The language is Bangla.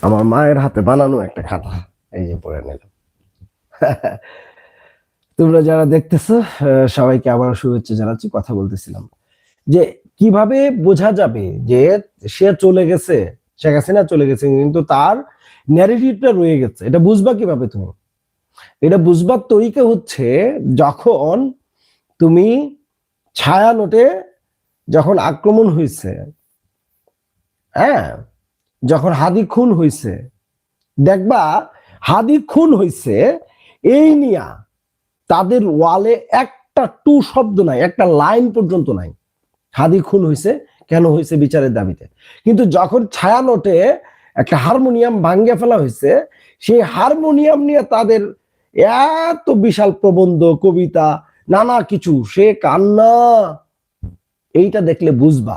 আমার মায়ের হাতে বানানো একটা খাতা, এই যে পড়ে নিলাম। তোমরা যারা দেখতেছো সবাইকে আবার শুভেচ্ছা জানাচ্ছি। কথা বলতেছিলাম যে কিভাবে বোঝা যাবে যে সে চলে গেছে, শেখ হাসিনা চলে গেছে, কিন্তু তার ন্যারেটিভটা রয়ে গেছে। এটা বুঝবা কিভাবে তুমি? এটা বুঝবার তরিকা হচ্ছে যখন তুমি ছায়ানটে যখন আক্রমণ হয়েছে, হ্যাঁ, যখন হাদি খুন হয়েছে, দেখবা হাদি খুন হয়েছে এই নিয়া তাদের ওয়ালে একটা টু শব্দ নাই, একটা লাইন পর্যন্ত নাই। হাদি খুন হয়েছে, কেন হয়েছে, বিচারের দাবিতে। কিন্তু যখন ছায়ানটে একটা হারমোনিয়াম ভাঙ্গে ফেলা হয়েছে, সেই হারমোনিয়াম নিয়ে তাদের এত বিশাল প্রবন্ধ, কবিতা, নানা কিছু, সে কান্না, এইটা দেখলে বুঝবা